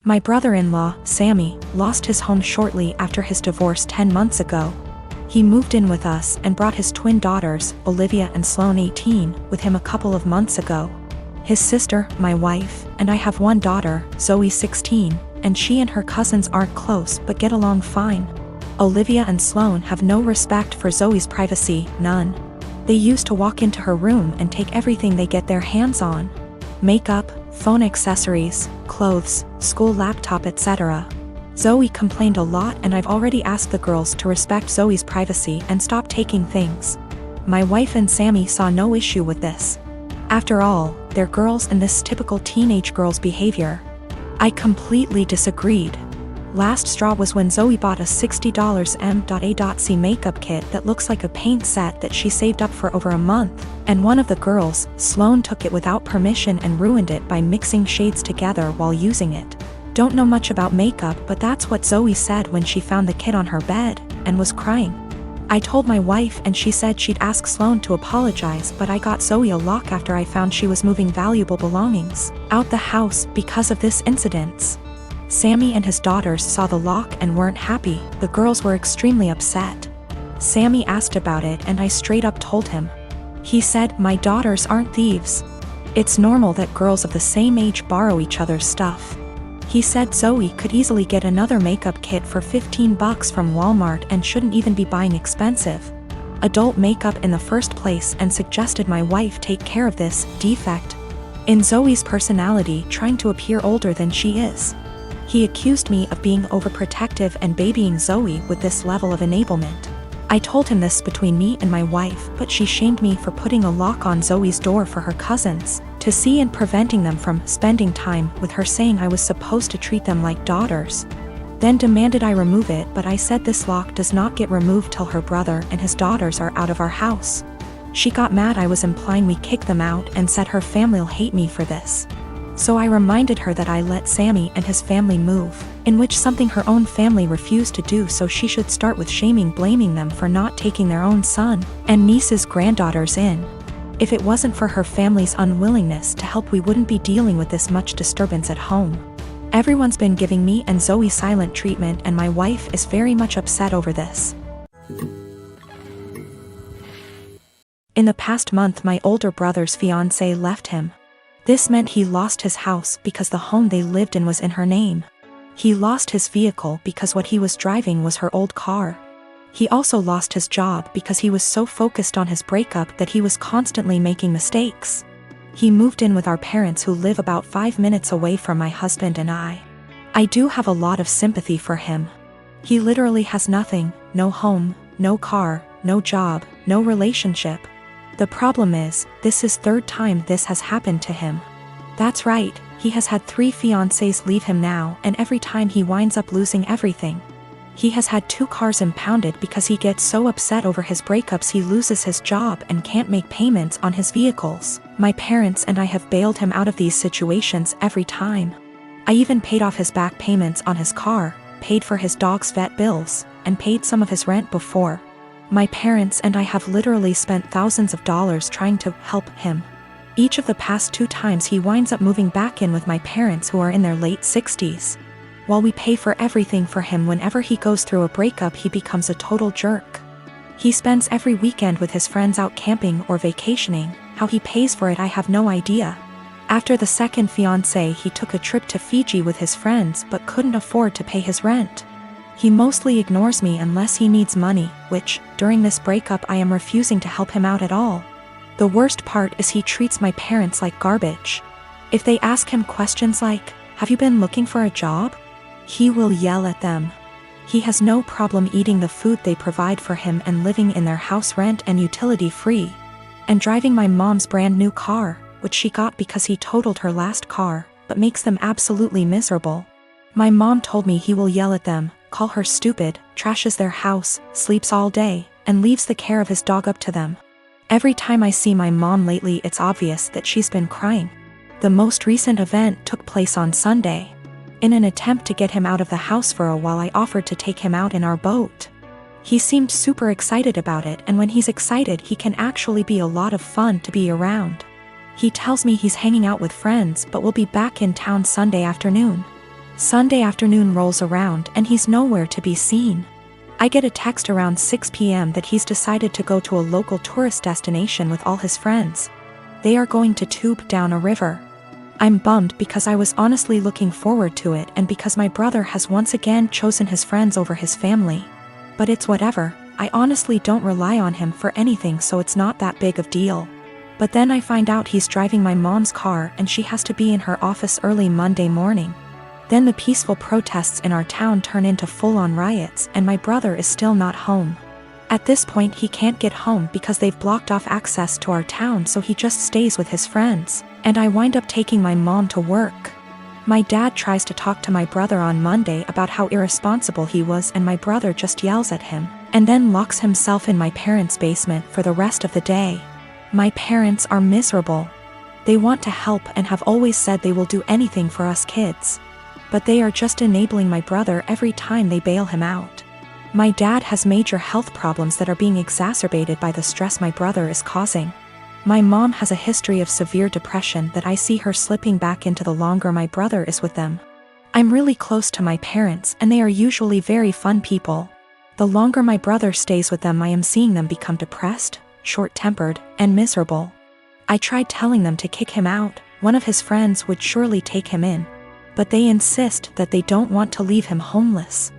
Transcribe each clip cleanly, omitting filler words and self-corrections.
My brother-in-law, Sammy, lost his home shortly after his divorce 10 months ago. He moved in with us and brought his twin daughters, Olivia and Sloane 18, with him a couple of months ago. His sister, my wife, and I have one daughter, Zoe 16, and she and her cousins aren't close but get along fine. Olivia and Sloane have no respect for Zoe's privacy, none. They used to walk into her room and take everything they get their hands on. Makeup, phone accessories, clothes, school laptop, etc. Zoe complained a lot, and I've already asked the girls to respect Zoe's privacy and stop taking things. My wife and Sammy saw no issue with this. After all, they're girls and this typical teenage girl's behavior. I completely disagreed. Last straw was when Zoe bought a $60 M.A.C makeup kit that looks like a paint set that she saved up for over a month, and one of the girls, Sloane, took it without permission and ruined it by mixing shades together while using it. Don't know much about makeup, but that's what Zoe said when she found the kit on her bed, and was crying. I told my wife and she said she'd ask Sloane to apologize, but I got Zoe a lock after I found she was moving valuable belongings out the house because of this incident. Sammy and his daughters saw the lock and weren't happy. The girls were extremely upset. Sammy asked about it and I straight up told him. He said, "My daughters aren't thieves. It's normal that girls of the same age borrow each other's stuff." He said Zoe could easily get another makeup kit for $15 from Walmart and shouldn't even be buying expensive adult makeup in the first place, and suggested my wife take care of this defect in Zoe's personality, trying to appear older than she is. He accused me of being overprotective and babying Zoe with this level of enablement. I told him this between me and my wife, but she shamed me for putting a lock on Zoe's door for her cousins to see and preventing them from spending time with her, saying I was supposed to treat them like daughters. Then demanded I remove it, but I said this lock does not get removed till her brother and his daughters are out of our house. She got mad I was implying we kick them out and said her family'll hate me for this. So I reminded her that I let Sammy and his family move, in which something her own family refused to do, so she should start with blaming them for not taking their own son and niece's granddaughters in. If it wasn't for her family's unwillingness to help, we wouldn't be dealing with this much disturbance at home. Everyone's been giving me and Zoe silent treatment, and my wife is very much upset over this. In the past month, my older brother's fiancée left him. This meant he lost his house because the home they lived in was in her name. He lost his vehicle because what he was driving was her old car. He also lost his job because he was so focused on his breakup that he was constantly making mistakes. He moved in with our parents, who live about 5 minutes away from my husband and I. I do have a lot of sympathy for him. He literally has nothing, no home, no car, no job, no relationship. The problem is, this is third time this has happened to him. That's right, he has had 3 fiancées leave him now, and every time he winds up losing everything. He has had 2 cars impounded because he gets so upset over his breakups he loses his job and can't make payments on his vehicles. My parents and I have bailed him out of these situations every time. I even paid off his back payments on his car, paid for his dog's vet bills, and paid some of his rent before. My parents and I have literally spent thousands of dollars trying to help him. Each of the past 2 times he winds up moving back in with my parents, who are in their late 60s. While we pay for everything for him, whenever he goes through a breakup he becomes a total jerk. He spends every weekend with his friends out camping or vacationing. How he pays for it I have no idea. After the second fiancé, he took a trip to Fiji with his friends but couldn't afford to pay his rent. He mostly ignores me unless he needs money, which, during this breakup, I am refusing to help him out at all. The worst part is he treats my parents like garbage. If they ask him questions like, "Have you been looking for a job?" he will yell at them. He has no problem eating the food they provide for him and living in their house rent and utility free. And driving my mom's brand new car, which she got because he totaled her last car, but makes them absolutely miserable. My mom told me he will yell at them, call her stupid, trashes their house, sleeps all day, and leaves the care of his dog up to them. Every time I see my mom lately, it's obvious that she's been crying. The most recent event took place on Sunday. In an attempt to get him out of the house for a while, I offered to take him out in our boat. He seemed super excited about it, and when he's excited he can actually be a lot of fun to be around. He tells me he's hanging out with friends but will be back in town Sunday afternoon. Sunday afternoon rolls around and he's nowhere to be seen. I get a text around 6 p.m. that he's decided to go to a local tourist destination with all his friends. They are going to tube down a river. I'm bummed because I was honestly looking forward to it and because my brother has once again chosen his friends over his family. But it's whatever, I honestly don't rely on him for anything, so it's not that big of a deal. But then I find out he's driving my mom's car and she has to be in her office early Monday morning. Then the peaceful protests in our town turn into full-on riots and my brother is still not home. At this point he can't get home because they've blocked off access to our town, so he just stays with his friends, and I wind up taking my mom to work. My dad tries to talk to my brother on Monday about how irresponsible he was, and my brother just yells at him, and then locks himself in my parents' basement for the rest of the day. My parents are miserable. They want to help and have always said they will do anything for us kids. But they are just enabling my brother every time they bail him out. My dad has major health problems that are being exacerbated by the stress my brother is causing. My mom has a history of severe depression that I see her slipping back into the longer my brother is with them. I'm really close to my parents and they are usually very fun people. The longer my brother stays with them, I am seeing them become depressed, short-tempered, and miserable. I tried telling them to kick him out, one of his friends would surely take him in. But they insist that they don't want to leave him homeless.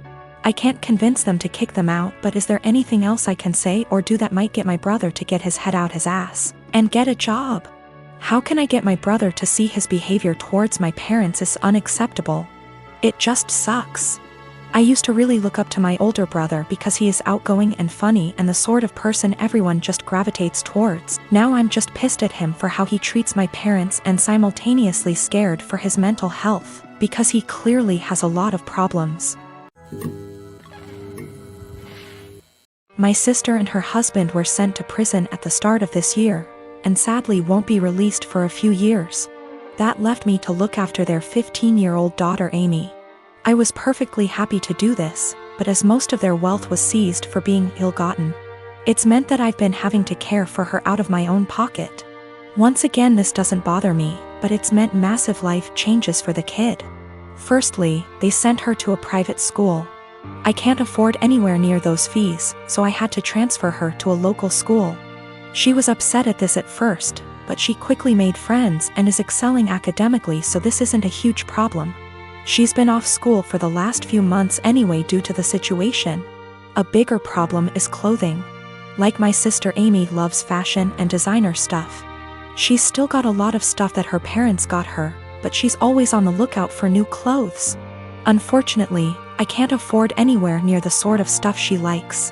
I can't convince them to kick them out, but is there anything else I can say or do that might get my brother to get his head out his ass and get a job? How can I get my brother to see his behavior towards my parents is unacceptable? It just sucks. I used to really look up to my older brother because he is outgoing and funny and the sort of person everyone just gravitates towards. Now I'm just pissed at him for how he treats my parents and simultaneously scared for his mental health, because he clearly has a lot of problems. My sister and her husband were sent to prison at the start of this year, and sadly won't be released for a few years. That left me to look after their 15-year-old daughter Amy. I was perfectly happy to do this, but as most of their wealth was seized for being ill-gotten, it's meant that I've been having to care for her out of my own pocket. Once again, this doesn't bother me, but it's meant massive life changes for the kid. Firstly, they sent her to a private school. I can't afford anywhere near those fees, so I had to transfer her to a local school. She was upset at this at first, but she quickly made friends and is excelling academically, so this isn't a huge problem. She's been off school for the last few months anyway due to the situation. A bigger problem is clothing. Like my sister Amy loves fashion and designer stuff. She's still got a lot of stuff that her parents got her, but she's always on the lookout for new clothes. Unfortunately, I can't afford anywhere near the sort of stuff she likes.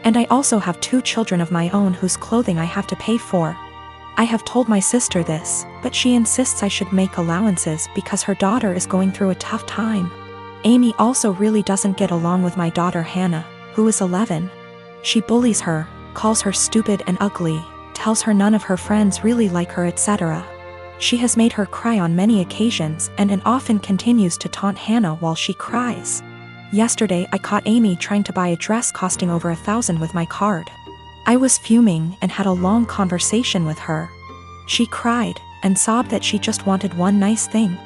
And I also have 2 children of my own whose clothing I have to pay for. I have told my sister this, but she insists I should make allowances because her daughter is going through a tough time. Amy also really doesn't get along with my daughter Hannah, who is 11. She bullies her, calls her stupid and ugly, tells her none of her friends really like her, etc. She has made her cry on many occasions and often continues to taunt Hannah while she cries. Yesterday I caught Amy trying to buy a dress costing over $1,000 with my card. I was fuming and had a long conversation with her. She cried and sobbed that she just wanted one nice thing.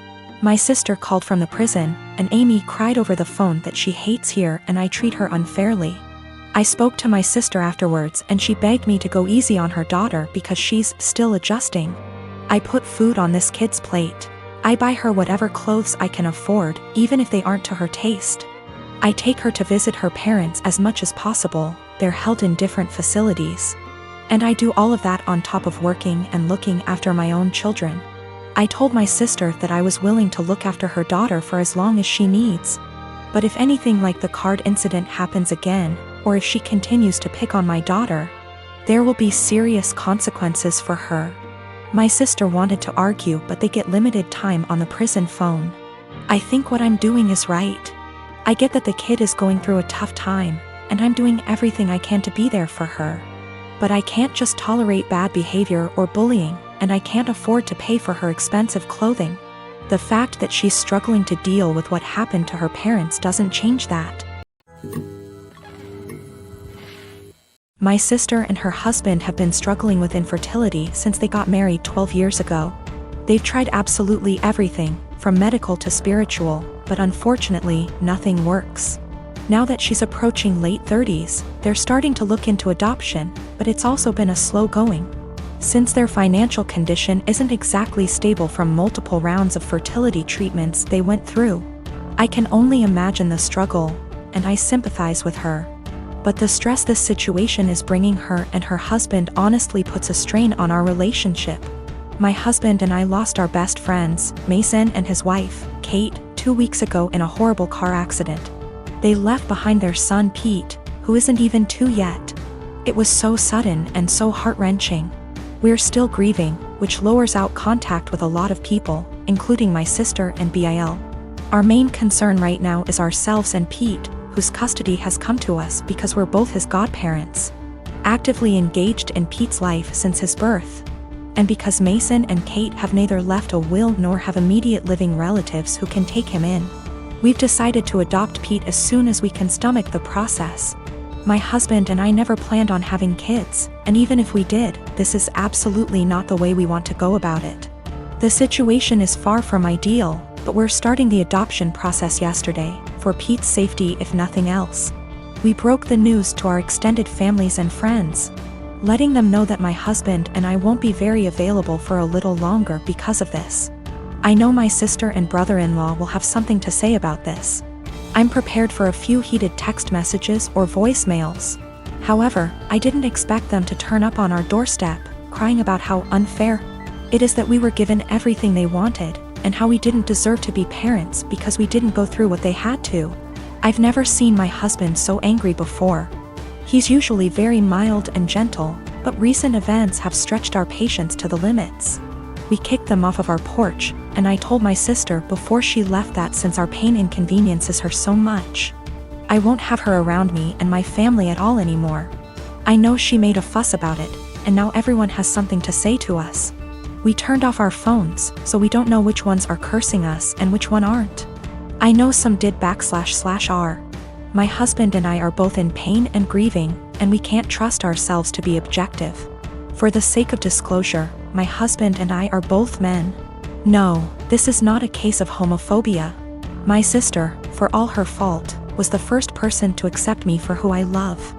My sister called from the prison, and Amy cried over the phone that she hates here and I treat her unfairly. I spoke to my sister afterwards and she begged me to go easy on her daughter because she's still adjusting. I put food on this kid's plate. I buy her whatever clothes I can afford, even if they aren't to her taste. I take her to visit her parents as much as possible. They're held in different facilities. And I do all of that on top of working and looking after my own children. I told my sister that I was willing to look after her daughter for as long as she needs. But if anything like the card incident happens again, or if she continues to pick on my daughter, there will be serious consequences for her. My sister wanted to argue, but they get limited time on the prison phone. I think what I'm doing is right. I get that the kid is going through a tough time, and I'm doing everything I can to be there for her. But I can't just tolerate bad behavior or bullying, and I can't afford to pay for her expensive clothing. The fact that she's struggling to deal with what happened to her parents doesn't change that. My sister and her husband have been struggling with infertility since they got married 12 years ago. They've tried absolutely everything, from medical to spiritual, but unfortunately, nothing works. Now that she's approaching late 30s, they're starting to look into adoption, but it's also been a slow going. Since their financial condition isn't exactly stable from multiple rounds of fertility treatments they went through. I can only imagine the struggle, and I sympathize with her. But the stress this situation is bringing her and her husband honestly puts a strain on our relationship. My husband and I lost our best friends, Mason and his wife, Kate, 2 weeks ago in a horrible car accident. They left behind their son Pete, who isn't even 2 yet. It was so sudden and so heart-wrenching. We're still grieving, which lowers out contact with a lot of people, including my sister and Bil. Our main concern right now is ourselves and Pete, whose custody has come to us because we're both his godparents, actively engaged in Pete's life since his birth. And because Mason and Kate have neither left a will nor have immediate living relatives who can take him in. We've decided to adopt Pete as soon as we can stomach the process. My husband and I never planned on having kids, and even if we did, this is absolutely not the way we want to go about it. The situation is far from ideal, but we're starting the adoption process yesterday, for Pete's safety if nothing else. We broke the news to our extended families and friends, letting them know that my husband and I won't be very available for a little longer because of this. I know my sister and brother-in-law will have something to say about this. I'm prepared for a few heated text messages or voicemails. However, I didn't expect them to turn up on our doorstep, crying about how unfair it is that we were given everything they wanted, and how we didn't deserve to be parents because we didn't go through what they had to. I've never seen my husband so angry before. He's usually very mild and gentle, but recent events have stretched our patience to the limits. We kicked them off of our porch, and I told my sister before she left that since our pain inconveniences her so much, I won't have her around me and my family at all anymore. I know she made a fuss about it, and now everyone has something to say to us. We turned off our phones, so we don't know which ones are cursing us and which one aren't. I know some did //r. My husband and I are both in pain and grieving, and we can't trust ourselves to be objective. For the sake of disclosure, my husband and I are both men. No, this is not a case of homophobia. My sister, for all her fault, was the first person to accept me for who I love.